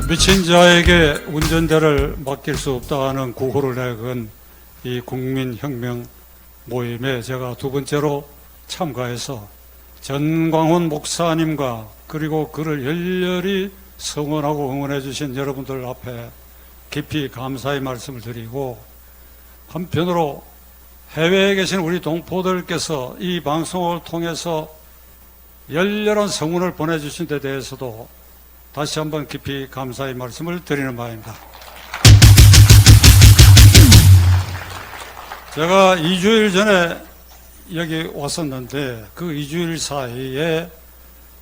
미친 자에게 운전대를 맡길 수 없다는 구호를 내건 이 국민혁명 모임에 제가 두 번째로 참가해서 전광훈 목사님과 그리고 그를 열렬히 성원하고 응원해 주신 여러분들 앞에 깊이 감사의 말씀을 드리고, 한편으로 해외에 계신 우리 동포들께서 이 방송을 통해서 열렬한 성원을 보내주신 데 대해서도 다시 한번 깊이 감사의 말씀을 드리는 바입니다. 제가 2주일 전에 여기 왔었는데 그 2주일 사이에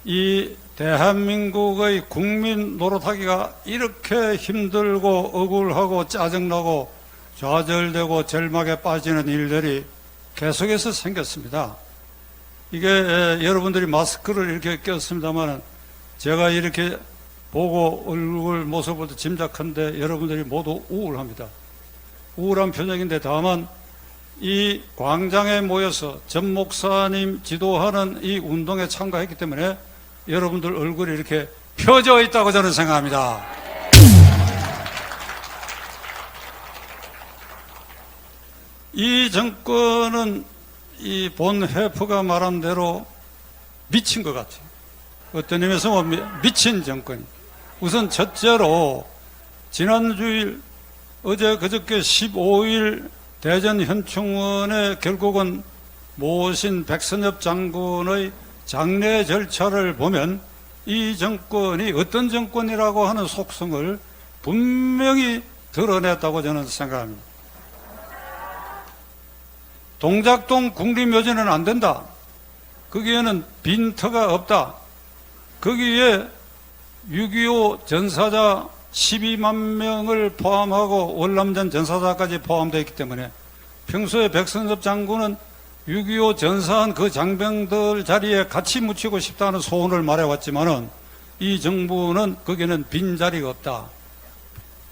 이 대한민국의 국민 노릇하기가 이렇게 힘들고 억울하고 짜증나고 좌절되고 절망에 빠지는 일들이 계속해서 생겼습니다. 이게 여러분들이 마스크를 이렇게 꼈습니다만 제가 이렇게 보고 얼굴 모습을 짐작한데 여러분들이 모두 우울합니다. 우울한 표정인데 다만 이 광장에 모여서 전 목사님 지도하는 이 운동에 참가했기 때문에 여러분들 얼굴이 이렇게 펴져 있다고 저는 생각합니다. 이 정권은 이 본 해프가 말한 대로 미친 것 같아요. 어떤 의미에서 미친 정권이. 우선 첫째로 지난주일 어제 그저께 15일 대전 현충원에 결국은 모신 백선엽 장군의 장례 절차를 보면 이 정권이 어떤 정권이라고 하는 속성을 분명히 드러냈다고 저는 생각합니다. 동작동 국립묘지는 안 된다. 거기에는 빈터가 없다. 거기에 6.25 전사자 12만 명을 포함하고 월남전 전사자까지 포함되어 있기 때문에 평소에 백선엽 장군은 6.25 전사한 그 장병들 자리에 같이 묻히고 싶다는 소원을 말해왔지만은 이 정부는 거기에는 빈자리가 없다.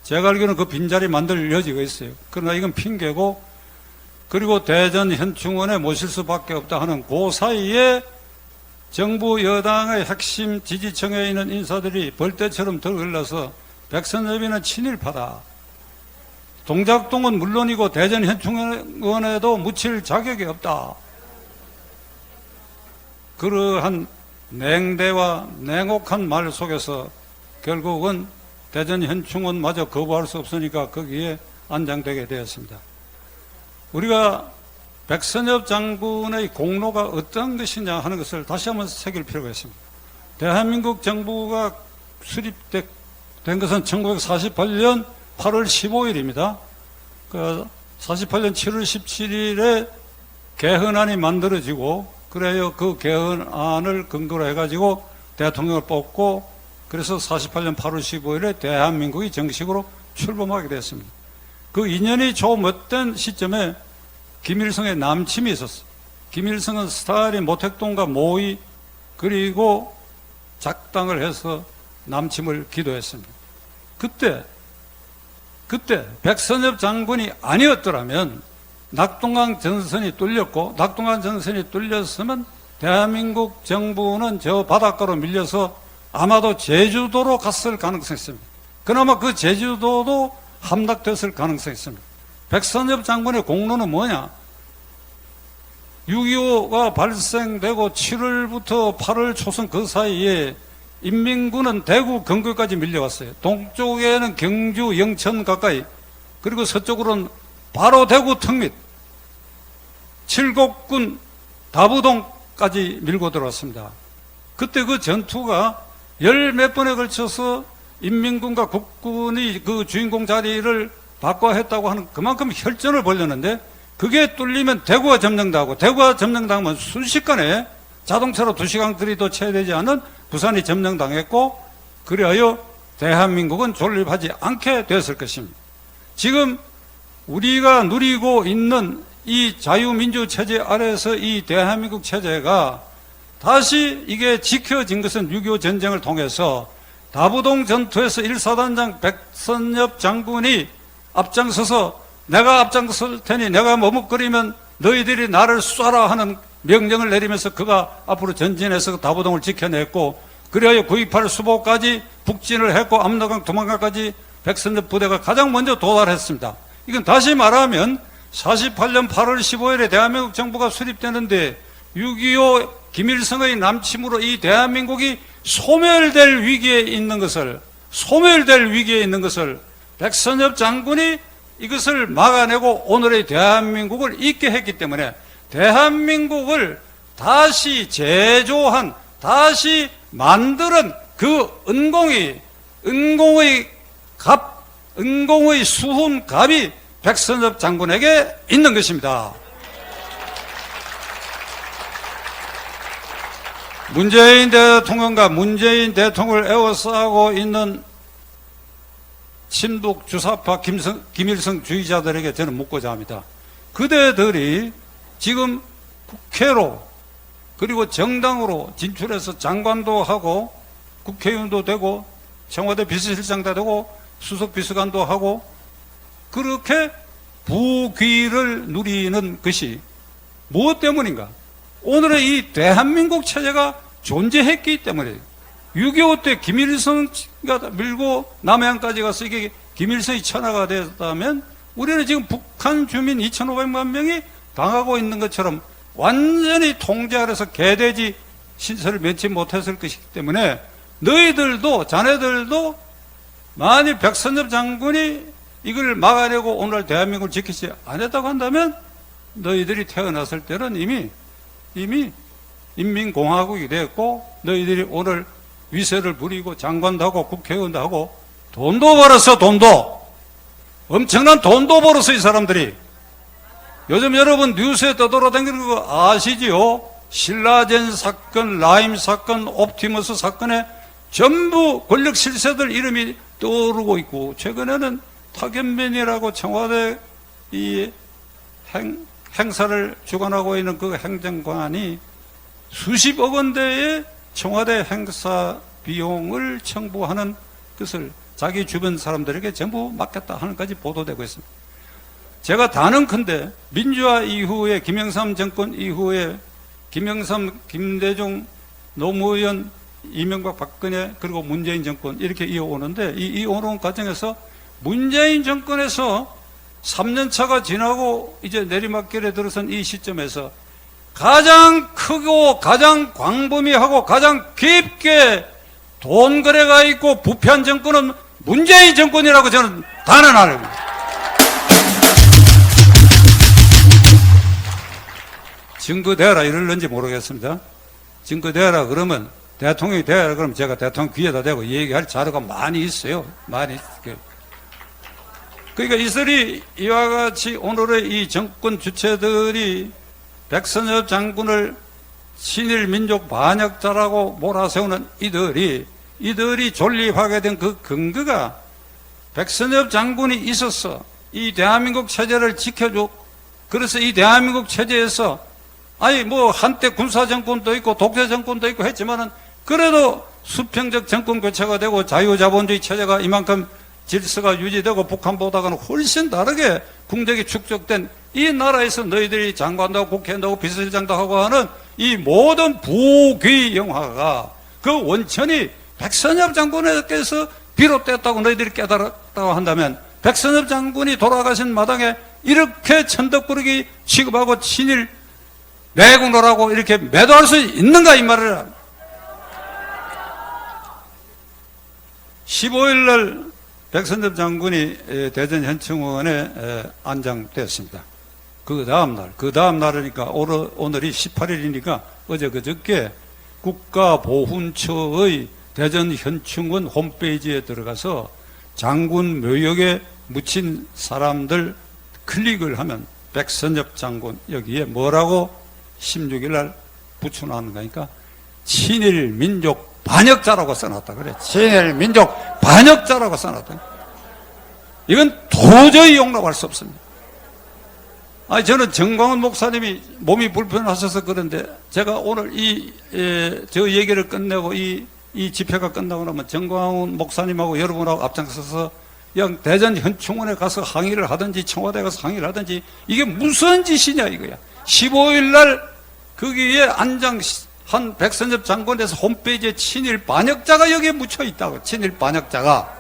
제가 알기로는 그 빈자리 만들 여지가 있어요. 그러나 이건 핑계고, 그리고 대전 현충원에 모실 수밖에 없다 하는 그 사이에 정부 여당의 핵심 지지층에 있는 인사들이 벌떼처럼 들어올라서 백선엽이는 친일파다. 동작동은 물론이고 대전 현충원에도 묻힐 자격이 없다. 그러한 냉대와 냉혹한 말 속에서 결국은 대전 현충원마저 거부할 수 없으니까 거기에 안장되게 되었습니다. 우리가 백선엽 장군의 공로가 어떤 것이냐 하는 것을 다시 한번 새길 필요가 있습니다. 대한민국 정부가 수립된 것은 1948년 8월 15일입니다. 그 48년 7월 17일에 개헌안이 만들어지고, 그래요 그 개헌안을 근거로 해가지고 대통령을 뽑고, 그래서 48년 8월 15일에 대한민국이 정식으로 출범하게 됐습니다. 그 2년이 좀 못된 시점에 김일성의 남침이 있었어요. 김일성은 스탈린, 모택동과 모의 그리고 작당을 해서 남침을 기도했습니다. 그때 백선엽 장군이 아니었더라면 낙동강 전선이 뚫렸고, 낙동강 전선이 뚫렸으면 대한민국 정부는 저 바닷가로 밀려서 아마도 제주도로 갔을 가능성이 있습니다. 그나마 그 제주도도 함락됐을 가능성이 있습니다. 백선엽 장군의 공로는 뭐냐? 6.25가 발생되고 7월부터 8월 초선 그 사이에 인민군은 대구, 경주까지 밀려왔어요. 동쪽에는 경주, 영천 가까이, 그리고 서쪽으로는 바로 대구 턱밑, 칠곡군, 다부동까지 밀고 들어왔습니다. 그때 그 전투가 열 몇 번에 걸쳐서 인민군과 국군이 그 주인공 자리를 바꿔 했다고 하는 그만큼 혈전을 벌였는데, 그게 뚫리면 대구가 점령당하고, 대구가 점령당하면 순식간에 자동차로 2시간 거리도 채 되지 않은 부산이 점령당했고, 그리하여 대한민국은 존립하지 않게 되었을 것입니다. 지금 우리가 누리고 있는 이 자유민주 체제 아래에서 이 대한민국 체제가 다시 이게 지켜진 것은 6.25 전쟁을 통해서 다부동 전투에서 1사단장 백선엽 장군이 앞장서서 내가 앞장설 테니 내가 머뭇거리면 너희들이 나를 쏴라 하는 명령을 내리면서 그가 앞으로 전진해서 다부동을 지켜냈고, 그래야 9.28 수복까지 북진을 했고 압록강 도망가까지 백선엽 부대가 가장 먼저 도달했습니다. 이건 다시 말하면 48년 8월 15일에 대한민국 정부가 수립되는데 6.25 김일성의 남침으로 이 대한민국이 소멸될 위기에 있는 것을 백선엽 장군이 이것을 막아내고 오늘의 대한민국을 있게 했기 때문에 대한민국을 다시 제조한, 다시 만드는 그 은공의 수훈갑이 백선엽 장군에게 있는 것입니다. 문재인 대통령과 문재인 대통령을 에워싸고 있는 친북 주사파 김일성 주의자들에게 저는 묻고자 합니다. 그대들이 지금 국회로 그리고 정당으로 진출해서 장관도 하고 국회의원도 되고 청와대 비서실장도 되고 수석비서관도 하고 그렇게 부귀를 누리는 것이 무엇 때문인가? 오늘의 이 대한민국 체제가 존재했기 때문에 6.25 때 김일성가 밀고 남해안까지 가서 이게 김일성이 천하가 되었다면 우리는 지금 북한 주민 2,500만 명이 당하고 있는 것처럼 완전히 통제 아래서 개돼지 신세를 면치 못했을 것이기 때문에 너희들도 자네들도 만일 백선엽 장군이 이걸 막아내고 오늘 대한민국을 지키지 않았다고 한다면 너희들이 태어났을 때는 이미 인민공화국이 됐고 너희들이 오늘 위세를 부리고 장관도 하고 국회의원도 하고 돈도 벌었어. 엄청난 돈도 벌었어. 이 사람들이 요즘 여러분 뉴스에 떠돌아다니는 거 아시지요? 신라젠 사건, 라임 사건, 옵티머스 사건에 전부 권력 실세들 이름이 떠오르고 있고 최근에는 탁현민이라고 청와대 이 행사를 주관하고 있는 그 행정관이 수십억 원대의 청와대 행사 비용을 청구하는 것을 자기 주변 사람들에게 전부 맡겼다 하는 까지 보도되고 있습니다. 제가 단언컨대 민주화 이후에 김영삼 정권 이후에 김영삼, 김대중, 노무현, 이명박, 박근혜 그리고 문재인 정권 이렇게 이어오는데 이 이어오는 과정에서 문재인 정권에서 3년차가 지나고 이제 내리막길에 들어선 이 시점에서 가장 크고 가장 광범위하고 가장 깊게 돈 거래가 있고 부패한 정권은 문재인 정권이라고 저는 단언합니다. 증거대라 이럴는지 모르겠습니다. 증거대라 그러면 대통령이 되라 그러면 제가 대통령 귀에다 대고 얘기할 자료가 많이 있어요. 많이. 그러니까 이들이 이와 같이 오늘의 이 정권 주체들이 백선엽 장군을 친일 민족 반역자라고 몰아세우는 이들이 존립하게 된 그 근거가 백선엽 장군이 있어서 이 대한민국 체제를 지켜줘. 그래서 이 대한민국 체제에서 한때 군사정권도 있고 독재정권도 있고 했지만은 그래도 수평적 정권 교체가 되고 자유자본주의 체제가 이만큼 질서가 유지되고 북한보다는 훨씬 다르게 국력이 축적된 이 나라에서 너희들이 장관도 하고 국회의원도 하고 비서실장도 하고 하는 이 모든 부귀 영화가 그 원천이 백선엽 장군에게서 비롯됐다고 너희들이 깨달았다고 한다면 백선엽 장군이 돌아가신 마당에 이렇게 천덕꾸러기 취급하고 친일 내국노라고 이렇게 매도할 수 있는가 이 말을 15일 날 백선엽 장군이 대전 현충원에 안장되었습니다. 그 다음 날이니까 오늘이 18일이니까 어제 그저께 국가보훈처의 대전 현충원 홈페이지에 들어가서 장군 묘역에 묻힌 사람들 클릭을 하면 백선엽 장군 여기에 뭐라고 16일 날 붙여놓은 거니까 친일 민족 반역자라고 써놨다 그래. 친일 민족 반역자라고 써놨다. 이건 도저히 용납할 수 없습니다. 저는 정광훈 목사님이 몸이 불편하셔서 그런데 제가 오늘 저 얘기를 끝내고 이 집회가 끝나고 나면 정광훈 목사님하고 여러분하고 앞장서서 그냥 대전 현충원에 가서 항의를 하든지 청와대에 가서 항의를 하든지 이게 무슨 짓이냐 이거야. 15일 날 거기에 한 백선엽 장군에서 홈페이지에 친일 반역자가 여기에 묻혀 있다고. 친일 반역자가.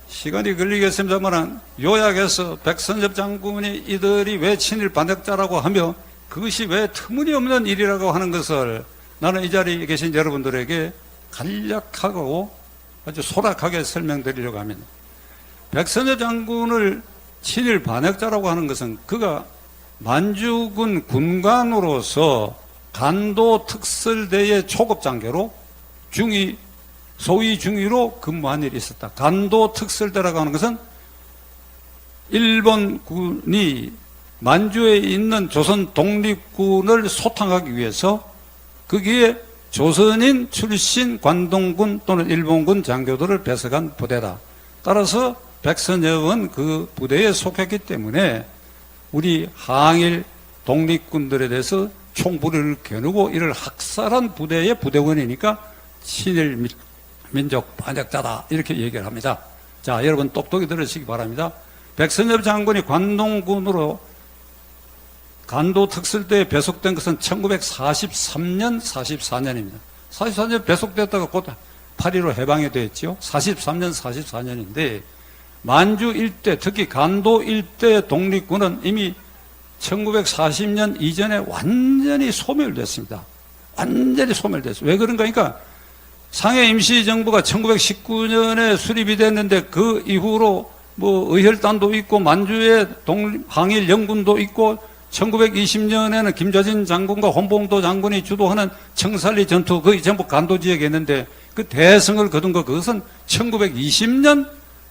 시간이 걸리겠습니다만 요약해서 백선엽 장군이 이들이 왜 친일 반역자라고 하며 그것이 왜 터무니없는 일이라고 하는 것을 나는 이 자리에 계신 여러분들에게 간략하고 아주 소략하게 설명드리려고 합니다. 백선엽 장군을 친일 반역자라고 하는 것은 그가 만주군 군관으로서 간도 특설대의 초급 장교로 소위 중위로 근무한 일이 있었다. 간도 특설대라고 하는 것은 일본군이 만주에 있는 조선 독립군을 소탕하기 위해서 거기에 조선인 출신 관동군 또는 일본군 장교들을 배석한 부대다. 따라서 백선엽은 그 부대에 속했기 때문에 우리 항일 독립군들에 대해서 총부리를 겨누고 이를 학살한 부대의 부대원이니까 친일 민족 반역자다 이렇게 얘기를 합니다. 자, 여러분 똑똑히 들으시기 바랍니다. 백선엽 장군이 관동군으로 간도 특설대에 배속된 것은 1943년, 44년입니다. 44년 배속됐다가 곧 8.15 해방이 되었죠. 43년, 44년인데 만주 일대, 특히 간도 일대 독립군은 이미 1940년 이전에 완전히 소멸됐습니다. 완전히 소멸됐어요. 왜 그런가 하니까 상해 임시정부가 1919년에 수립이 됐는데 그 이후로 뭐 의혈단도 있고 만주에 항일 영군도 있고 1920년에는 김좌진 장군과 홍봉도 장군이 주도하는 청산리 전투 거의 전부 간도 지역에 있는데 그 대성을 거둔 것 그것은 1920년에서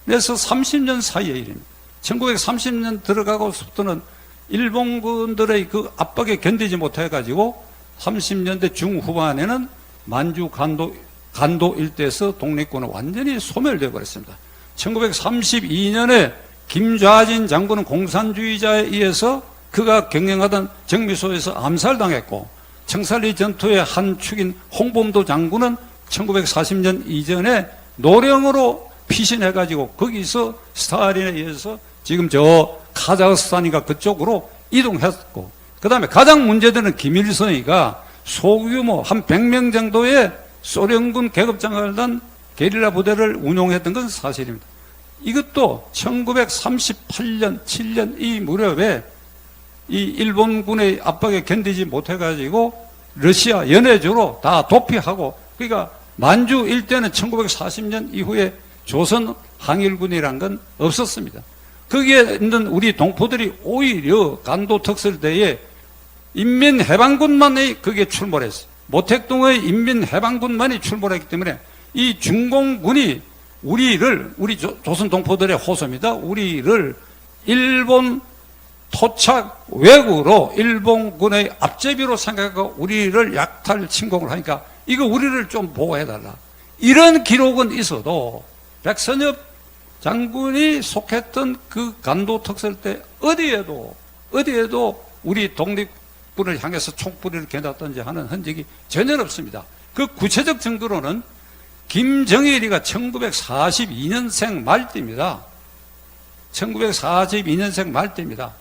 30년 사이의 일입니다. 1930년 들어가고부터는 일본군들의 그 압박에 견디지 못해가지고 30년대 중후반에는 만주 간도 일대에서 독립군은 완전히 소멸되어 버렸습니다. 1932년에 김좌진 장군은 공산주의자에 의해서 그가 경영하던 정미소에서 암살당했고 청산리 전투의 한 축인 홍범도 장군은 1940년 이전에 노령으로 피신해가지고 거기서 스탈린에 의해서 지금 저 카자흐스탄인가 그쪽으로 이동했고 그 다음에 가장 문제되는 김일성이가 소규모 한 100명 정도의 소련군 계급장을 단 게릴라 부대를 운용했던 건 사실입니다. 이것도 1938년, 7년 이 무렵에 이 일본군의 압박에 견디지 못해가지고 러시아 연해주로 다 도피하고 그러니까 만주 일대는 1940년 이후에 조선 항일군이란 건 없었습니다. 거기에 있는 우리 동포들이 오히려 간도 특설대에 인민해방군만이 거기에 출몰했어요. 모택동의 인민해방군만이 출몰했기 때문에 이 중공군이 우리 조선 동포들의 호소입니다. 우리를 일본 토착 왜구로 일본군의 앞제비로 생각하고 우리를 약탈 침공을 하니까 이거 우리를 좀 보호해달라. 이런 기록은 있어도 백선엽 장군이 속했던 그 간도 특설대 어디에도 우리 독립군을 향해서 총뿌리를 겨눴던지 하는 흔적이 전혀 없습니다. 그 구체적 증거로는 김정일이가 1942년생 말띠입니다. 1942년생 말띠입니다.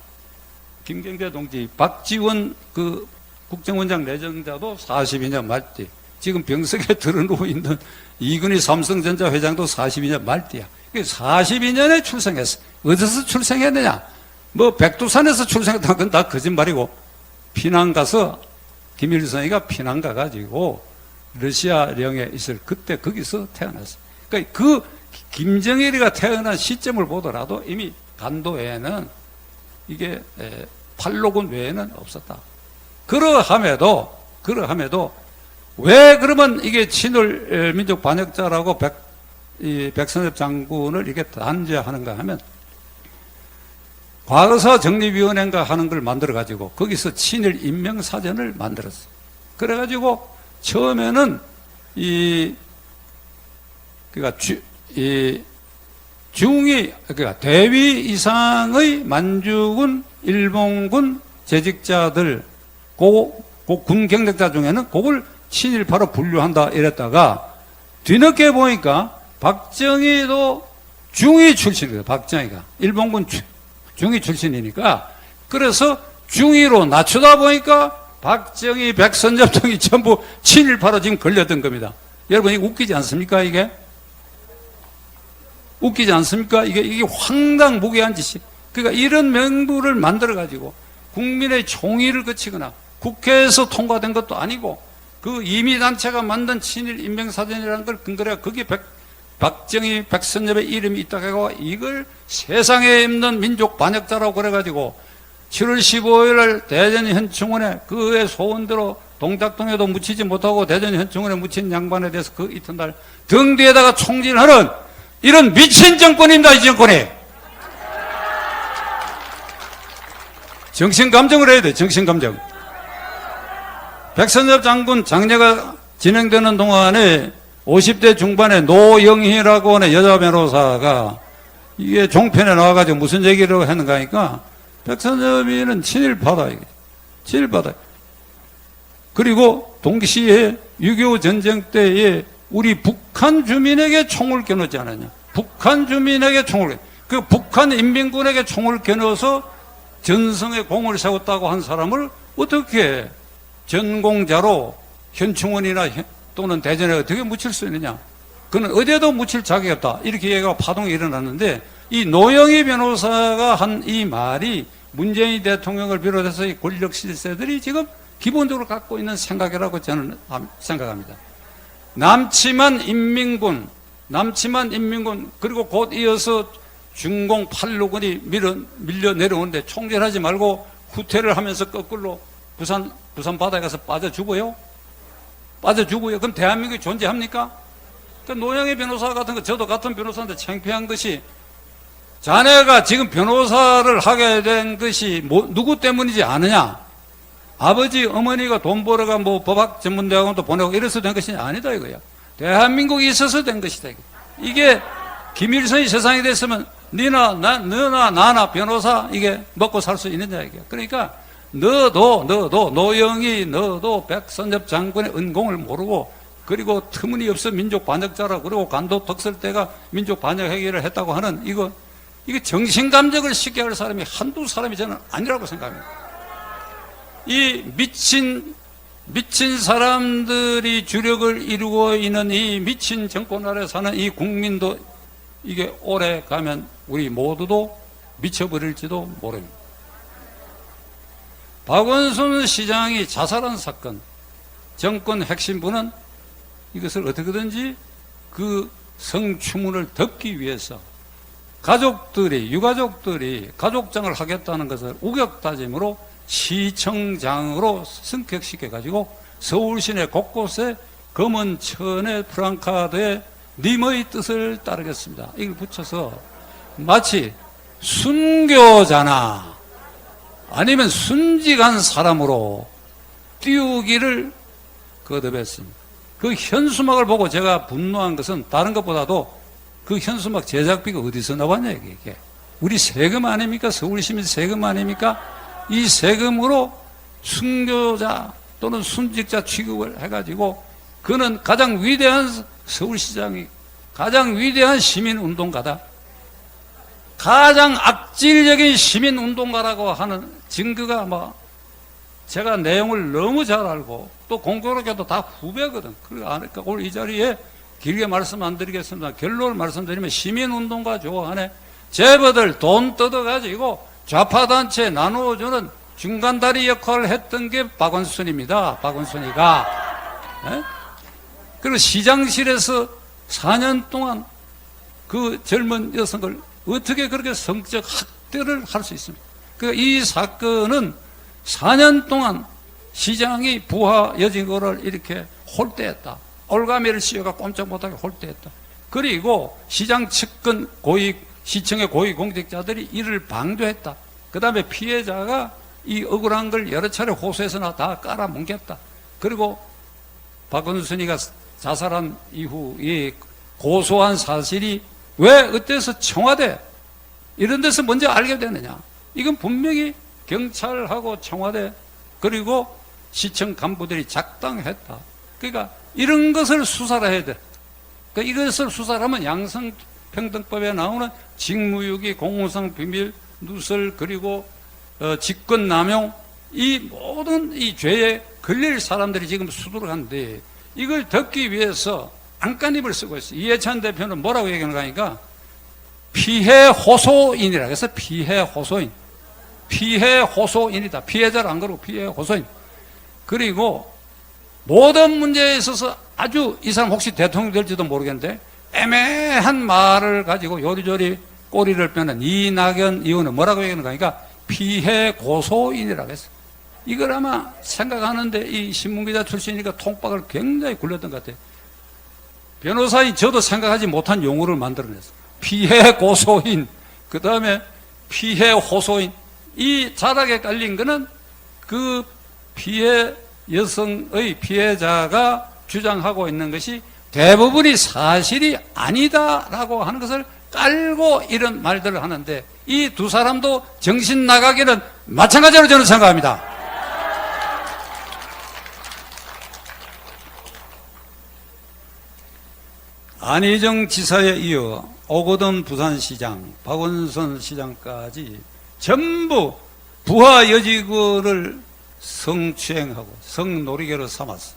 김경재 동지, 박지원 그 국정원장 내정자도 42년 말띠. 지금 병석에 들어누워 있는 이근희 삼성전자 회장도 42년 말띠야. 42년에 출생했어. 어디서 출생했느냐? 뭐 백두산에서 출생했다는 건 다 거짓말이고 피난 가서 김일성이가 피난 가가지고 러시아령에 있을 그때 거기서 태어났어. 그러니까 그 김정일이가 태어난 시점을 보더라도 이미 간도에는 이게 팔로군 외에는 없었다. 그러함에도 왜 그러면 이게 친일 민족 반역자라고 백선엽 장군을 이렇게 단죄하는가 하면 과거사 정립위원회인가 하는 걸 만들어가지고 거기서 친일 인명사전을 만들었어요. 그래가지고 처음에는 그러니까 대위 이상의 만주군, 일본군 재직자들, 군 경력자 중에는 그걸 친일파로 분류한다 이랬다가 뒤늦게 보니까 박정희도 중위 출신이거든요. 박정희가 일본군 중위 출신이니까 그래서 중위로 낮추다 보니까 박정희, 백선엽 등이 전부 친일파로 지금 걸려든 겁니다. 여러분, 이게 웃기지 않습니까, 이게? 웃기지 않습니까? 이게 황당무계한 짓이. 그러니까 이런 명부를 만들어가지고 국민의 총의를 거치거나 국회에서 통과된 것도 아니고 그 임의단체가 만든 친일 인명사전이라는 걸 근거로 거기에 박정희, 백선엽의 이름이 있다고 하고 이걸 세상에 없는 민족 반역자라고 그래가지고 7월 15일 날 대전 현충원에 그의 소원대로 동작동에도 묻히지 못하고 대전 현충원에 묻힌 양반에 대해서 그 이튿날 등 뒤에다가 총질하는 이런 미친 정권입니다, 이 정권이. 정신감정을 해야 돼, 정신감정. 백선엽 장군 장례가 진행되는 동안에 50대 중반의 노영희라고 하는 여자 변호사가 이게 종편에 나와가지고 무슨 얘기를 했는가 하니까 백선엽이는 친일파다, 이게. 친일파다. 그리고 동시에 6.25 전쟁 때에 우리 북한 주민에게 총을 겨누지 않았냐. 북한 주민에게 총을, 그 북한 인민군에게 총을 겨누어서 전성에 공을 세웠다고 한 사람을 어떻게 전공자로 현충원이나 또는 대전에 어떻게 묻힐 수 있느냐. 그는 어디에도 묻힐 자격이 없다. 이렇게 얘기가 파동이 일어났는데 이 노영희 변호사가 한 이 말이 문재인 대통령을 비롯해서 이 권력 실세들이 지금 기본적으로 갖고 있는 생각이라고 저는 생각합니다. 남침한 인민군 그리고 곧 이어서 중공 8路군이 밀려 내려오는데 총질하지 말고 후퇴를 하면서 거꾸로 부산 바다에 가서 빠져 죽어요? 그럼 대한민국이 존재합니까? 그 노영희 변호사 같은 거, 저도 같은 변호사인데 창피한 것이 자네가 지금 변호사를 하게 된 것이 누구 때문이지 않느냐? 아버지, 어머니가 돈 벌어가 법학 전문대학원도 보내고 이래서 된 것이 아니다, 이거야. 대한민국이 있어서 된 것이다. 이게 김일성이 세상이 됐으면 너나 나나 변호사 이게 먹고 살 수 있느냐, 이게. 그러니까 너도 노영희, 너도 백선엽 장군의 은공을 모르고 그리고 터무니없어 민족 반역자라고 그러고 간도 덕설 때가 민족 반역 행위를 했다고 하는 이거 정신감정을 쉽게 할 사람이 한두 사람이 저는 아니라고 생각합니다. 이 미친 사람들이 주력을 이루고 있는 이 미친 정권 아래 사는 이 국민도 이게 오래 가면 우리 모두도 미쳐버릴지도 모릅니다. 박원순 시장이 자살한 사건, 정권 핵심부는 이것을 어떻게든지 그 성추문을 덮기 위해서 유가족들이 가족장을 하겠다는 것을 우격다짐으로 시청장으로 승격시켜가지고 서울 시내 곳곳에 검은 천의 프랑카드에 님의 뜻을 따르겠습니다. 이걸 붙여서 마치 순교자나 아니면 순직한 사람으로 띄우기를 거듭했습니다. 그 현수막을 보고 제가 분노한 것은 다른 것보다도 그 현수막 제작비가 어디서 나왔냐, 이게. 우리 세금 아닙니까? 서울시민 세금 아닙니까? 이 세금으로 순교자 또는 순직자 취급을 해가지고 그는 가장 위대한 서울시장이 가장 위대한 시민운동가다. 가장 악질적인 시민운동가라고 하는 증거가 제가 내용을 너무 잘 알고 또 공교롭게도 다 후배거든. 그러니까 오늘 이 자리에 길게 말씀 안 드리겠습니다. 결론을 말씀드리면 시민운동가 좋아하네. 재벌들 돈 뜯어가지고 좌파단체 나누어주는 중간다리 역할을 했던 게 박원순입니다. 박원순이가. 네? 그리고 시장실에서 4년 동안 그 젊은 여성을 어떻게 그렇게 성적 학대를 할 수 있습니까? 이 사건은 4년 동안 시장이 부하 여직원을 이렇게 홀대했다. 올가미를 씌워가 꼼짝 못하게 홀대했다. 그리고 시장 측근 시청의 고위공직자들이 이를 방조했다. 그 다음에 피해자가 이 억울한 걸 여러 차례 호소해서나 다 깔아뭉갰다. 그리고 박원순이가 자살한 이후 이 고소한 사실이 왜 어때서 청와대 이런 데서 먼저 알게 되느냐. 이건 분명히 경찰하고 청와대 그리고 시청 간부들이 작당했다. 그러니까 이런 것을 수사를 해야 돼. 그러니까 이것을 수사를 하면 양성평등법에 나오는 직무유기, 공무상 비밀, 누설 그리고 직권남용, 이 모든 이 죄에 걸릴 사람들이 지금 수두룩한데 이걸 덮기 위해서 안간힘을 쓰고 있어요. 이해찬 대표는 뭐라고 얘기하는가 하니까 피해 호소인이라고 해서 피해 호소인. 피해 호소인이다. 피해자를 안 그러고 피해 호소인. 그리고 모든 문제에 있어서 아주 이 사람 혹시 대통령 될지도 모르겠는데 애매한 말을 가지고 요리조리 꼬리를 빼는 이낙연 의원은 뭐라고 얘기하는가 하니까 피해 고소인이라고 했어요. 이걸 아마 생각하는데 이 신문기자 출신이니까 통박을 굉장히 굴렸던 것 같아요. 변호사인 저도 생각하지 못한 용어를 만들어냈어요. 피해 고소인, 그 다음에 피해 호소인. 이 자락에 깔린 거는 그 피해 여성의 피해자가 주장하고 있는 것이 대부분이 사실이 아니다라고 하는 것을 깔고 이런 말들을 하는데 이 두 사람도 정신 나가기는 마찬가지로 저는 생각합니다. 안희정 지사에 이어 오거돈 부산시장, 박원순 시장까지 전부 부하 여직원을 성추행하고 성놀이개로 삼았어.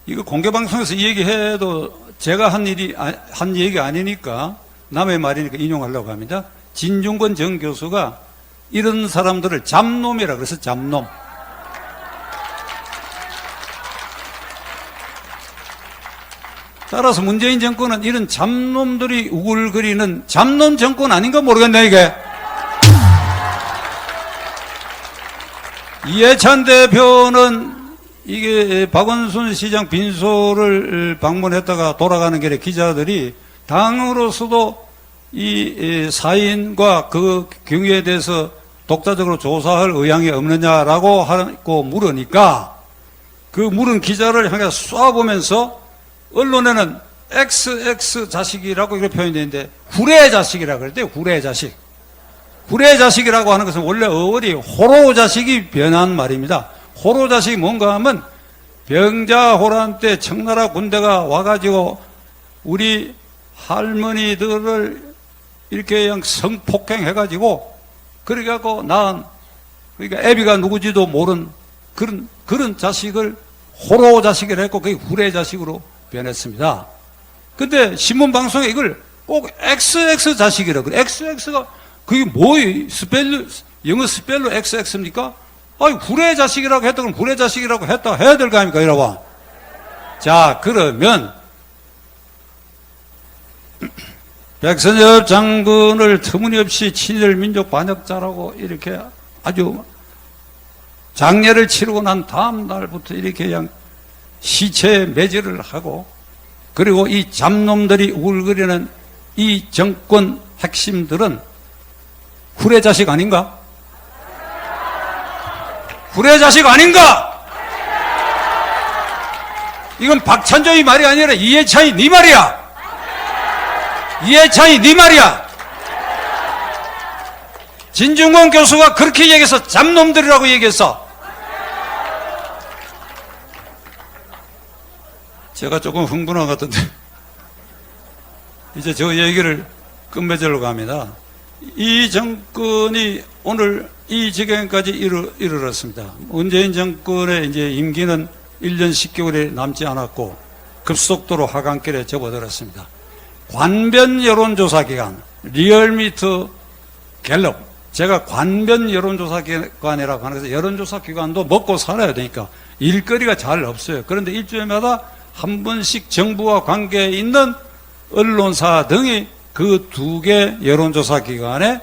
이거 공개방송에서 이 얘기해도 제가 한 얘기 아니니까 남의 말이니까 인용하려고 합니다. 진중권 전 교수가 이런 사람들을 잡놈이라 그래서 잡놈. 따라서 문재인 정권은 이런 잡놈들이 우글거리는 잡놈 정권 아닌가 모르겠네 이게. 이해찬 대표는 이게 박원순 시장 빈소를 방문했다가 돌아가는 길에 기자들이 당으로서도 이 사인과 그 경위에 대해서 독자적으로 조사할 의향이 없느냐라고 하고 물으니까 그 물은 기자를 향해 쏴보면서 언론에는 XX 자식이라고 이렇게 표현되는데 후레 자식이라고 그랬대요. 후레 자식. 후레 자식이라고 하는 것은 원래 어원이 호로 자식이 변한 말입니다. 호로 자식이 뭔가 하면 병자호란 때 청나라 군대가 와가지고 우리 할머니들을 이렇게 그냥 성폭행해가지고 그래갖고 낳은 그러니까 애비가 누구지도 모른 그런 자식을 호로 자식이라 했고 그게 후레 자식으로 변했습니다. 근데 신문방송에 이걸 꼭 XX 자식이라고 그래. XX가 그게 뭐예요? 영어 스펠로 XX입니까? 아니, 후레 자식이라고 했다, 그럼 후레 자식이라고 했다 해야 될 거 아닙니까, 여러분? 자, 그러면, 백선엽 장군을 터무니없이 친일 민족 반역자라고 이렇게 아주 장례를 치르고 난 다음 날부터 이렇게 그냥 시체 매질을 하고, 그리고 이 잡놈들이 우글거리는 이 정권 핵심들은 후레 자식 아닌가? 후레 자식 아닌가? 이건 박찬조의 말이 아니라 이해찬이 네 말이야. 이해찬이 네 말이야. 진중권 교수가 그렇게 얘기해서 잡놈들이라고 얘기했어. 제가 조금 흥분한 것 같은데 이제 저 얘기를 끝맺으려고 합니다. 이 정권이 오늘 이 지경까지 이르렀습니다. 문재인 정권의 이제 임기는 1년 10개월이 남지 않았고 급속도로 하강길에 접어들었습니다. 관변 여론조사 기관 리얼미터 갤럽, 제가 관변 여론조사 기관이라고 하는 것은 여론조사 기관도 먹고 살아야 되니까 일거리가 잘 없어요. 그런데 일주일마다 한 번씩 정부와 관계에 있는 언론사 등이 그 두 개 여론조사 기관에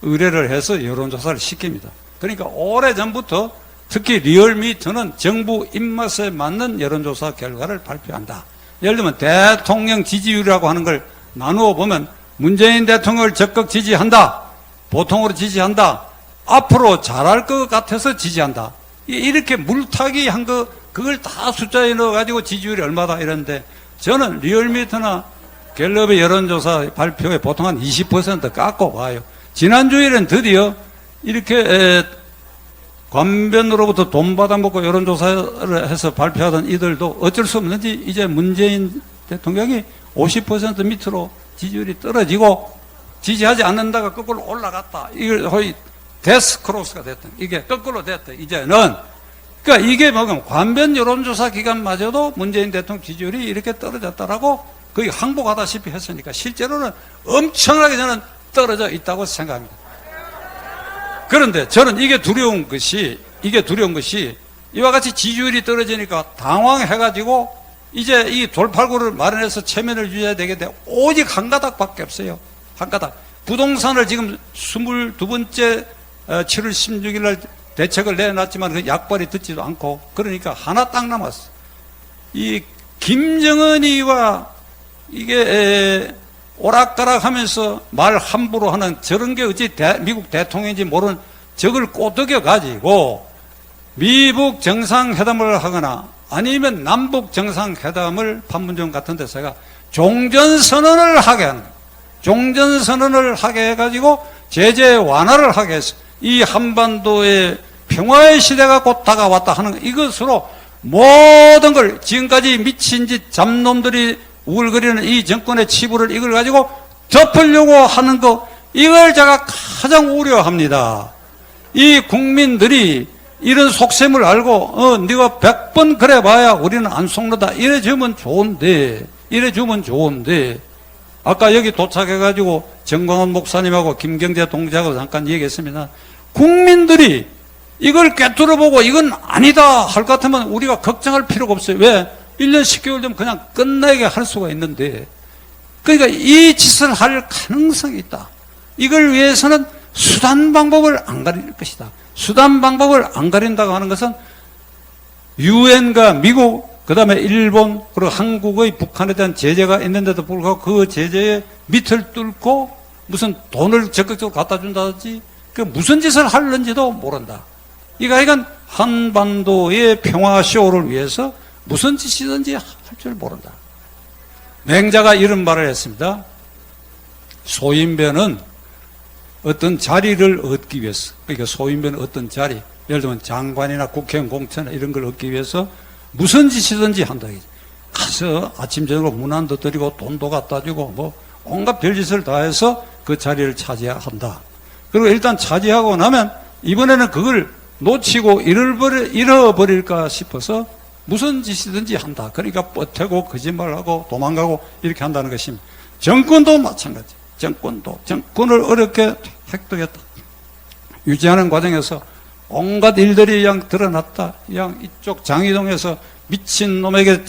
의뢰를 해서 여론조사를 시킵니다. 그러니까 오래전부터 특히 리얼미터는 정부 입맛에 맞는 여론조사 결과를 발표한다. 예를 들면 대통령 지지율이라고 하는 걸 나누어 보면 문재인 대통령을 적극 지지한다, 보통으로 지지한다, 앞으로 잘할 것 같아서 지지한다, 이렇게 물타기 한 거 그걸 다 숫자에 넣어가지고 지지율이 얼마다 이러는데 저는 리얼미터나 갤럽의 여론조사 발표에 보통 한 20% 깎고 봐요. 지난 주일엔 드디어 이렇게 관변으로부터 돈 받아먹고 여론조사를 해서 발표하던 이들도 어쩔 수 없는지 이제 문재인 대통령이 50% 밑으로 지지율이 떨어지고 지지하지 않는다가 거꾸로 올라갔다. 이걸 거의 데스크로스가 됐다. 이게 거꾸로 됐다. 이제는. 그러니까 이게 뭐냐면 관변 여론조사 기간마저도 문재인 대통령 지지율이 이렇게 떨어졌다라고 거의 항복하다시피 했으니까 실제로는 엄청나게 저는 떨어져 있다고 생각합니다. 그런데 저는 이게 두려운 것이 이와 같이 지지율이 떨어지니까 당황해가지고 이제 이 돌팔구를 마련해서 체면을 유지해야 되겠는데 오직 한 가닥밖에 없어요. 한 가닥. 부동산을 지금 22번째 7월 16일 날 대책을 내놨지만 그 약발이 듣지도 않고 그러니까 하나 딱 남았어. 이 김정은이와 이게 오락가락 하면서 말 함부로 하는 저런 게 어찌 미국 대통령인지 모르는 적을 꼬드겨 가지고 미북 정상회담을 하거나 아니면 남북 정상회담을 판문점 같은 데서가 종전선언을 하게 하는 거예요. 종전선언을 하게 해가지고 제재 완화를 하게 해서 이 한반도의 평화의 시대가 곧 다가왔다 하는 이것으로 모든 걸 지금까지 미친 짓 잡놈들이 우글거리는 이 정권의 치부를 이걸 가지고 덮으려고 하는 거 이걸 제가 가장 우려합니다. 이 국민들이 이런 속셈을 알고 네가 100번 그래봐야 우리는 안 속는다 이래주면 좋은데 아까 여기 도착해가지고 정광훈 목사님하고 김경재 동지하고 잠깐 얘기했습니다. 국민들이 이걸 꿰뚫어보고 이건 아니다 할 것 같으면 우리가 걱정할 필요가 없어요. 왜? 1년 10개월 되면 그냥 끝나게 할 수가 있는데 그러니까 이 짓을 할 가능성이 있다. 이걸 위해서는 수단 방법을 안 가릴 것이다. 수단 방법을 안 가린다고 하는 것은 유엔과 미국 그 다음에 일본 그리고 한국의 북한에 대한 제재가 있는데도 불구하고 그 제재의 밑을 뚫고 무슨 돈을 적극적으로 갖다 준다든지 그 무슨 짓을 하는지도 모른다. 이거 하여간 한반도의 평화쇼를 위해서 무슨 짓이든지 할 줄 모른다. 맹자가 이런 말을 했습니다. 소인배는 어떤 자리를 얻기 위해서, 그러니까 소인배는 어떤 자리, 예를 들면 장관이나 국회의원 공천이나 이런 걸 얻기 위해서 무슨 짓이든지 한다. 가서 아침 저녁으로 문안도 드리고 돈도 갖다 주고 뭐 온갖 별짓을 다 해서 그 자리를 차지해야 한다. 그리고 일단 차지하고 나면 이번에는 그걸 놓치고 잃어버릴까 싶어서 무슨 짓이든지 한다. 그러니까 뻗태고 거짓말하고 도망가고 이렇게 한다는 것입니다. 정권도 마찬가지. 정권을 어렵게 획득했다. 유지하는 과정에서 온갖 일들이 그냥 드러났다. 그냥 이쪽 장이동에서 미친놈에게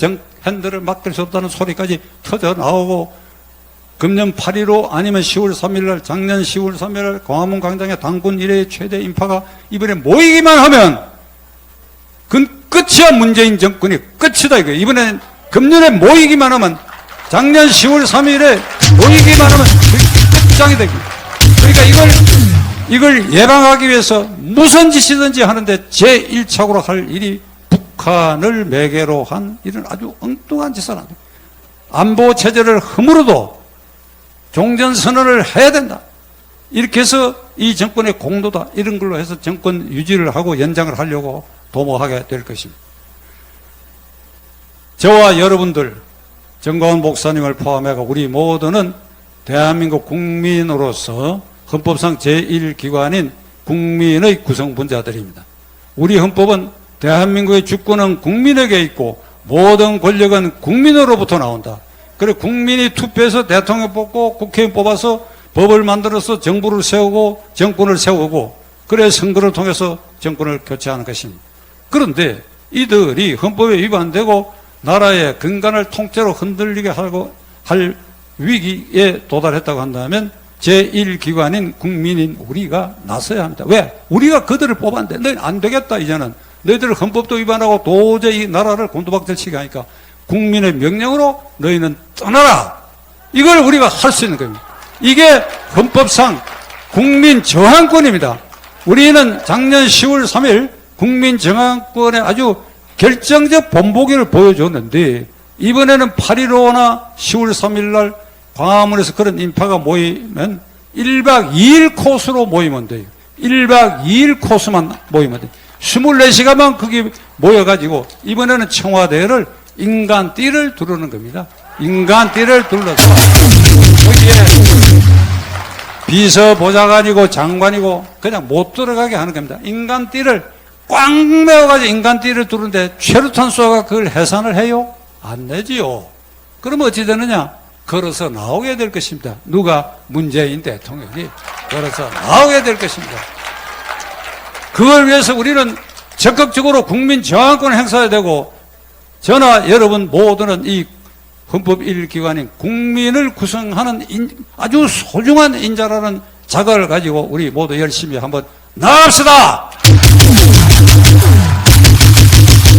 핸들을 맡길 수 없다는 소리까지 터져 나오고 금년 8.15 아니면 10월 3일 작년 10월 3일 광화문 광장에 당군 이래의 최대 인파가 이번에 모이기만 하면 그건 끝이야. 문재인 정권이 끝이다 이거. 이번에 금년에 모이기만 하면 작년 10월 3일에 모이기만 하면 끝장이 되기. 그러니까 이걸 예방하기 위해서 무슨 짓이든지 하는데 제1착으로 할 일이 북한을 매개로 한 이런 아주 엉뚱한 짓을 합니다. 안보 체제를 허물어도 종전선언을 해야 된다. 이렇게 해서 이 정권의 공도다. 이런 걸로 해서 정권 유지를 하고 연장을 하려고 도모하게 될 것입니다. 저와 여러분들, 정광훈 목사님을 포함해서 우리 모두는 대한민국 국민으로서 헌법상 제1기관인 국민의 구성분자들입니다. 우리 헌법은 대한민국의 주권은 국민에게 있고 모든 권력은 국민으로부터 나온다. 그래 국민이 투표해서 대통령 뽑고 국회의원 뽑아서 법을 만들어서 정부를 세우고 정권을 세우고 그래 선거를 통해서 정권을 교체하는 것입니다. 그런데 이들이 헌법에 위반되고 나라의 근간을 통째로 흔들리게 하고 할 위기에 도달했다고 한다면 제1기관인 국민인 우리가 나서야 합니다. 왜? 우리가 그들을 뽑았는데 너희는 안 되겠다. 이제는 너희들 헌법도 위반하고 도저히 나라를 곤두박질치게 하니까 국민의 명령으로 너희는 떠나라. 이걸 우리가 할 수 있는 겁니다. 이게 헌법상 국민 저항권입니다. 우리는 작년 10월 3일 국민 저항권의 아주 결정적 본보기를 보여줬는데 이번에는 8.15나 10월 3일 날 광화문에서 그런 인파가 모이면 1박 2일 코스로 모이면 돼요. 1박 2일 코스만 모이면 돼요. 24시간만 거기 모여가지고 이번에는 청와대를 인간띠를 두르는 겁니다. 인간띠를 둘러서 거기에 비서보좌관이고 장관이고 그냥 못 들어가게 하는 겁니다. 인간띠를 꽉 메워가지고 인간띠를 두는데 최루탄소가 그걸 해산을 해요? 안 내지요. 그러면 어찌 되느냐? 걸어서 나오게 될 것입니다. 누가? 문재인 대통령이 걸어서 나오게 될 것입니다. 그걸 위해서 우리는 적극적으로 국민 저항권을 행사해야 되고, 저나 여러분 모두는 이 헌법 1기관인 국민을 구성하는 아주 소중한 인자라는 자각을 가지고 우리 모두 열심히 한번 나갑시다!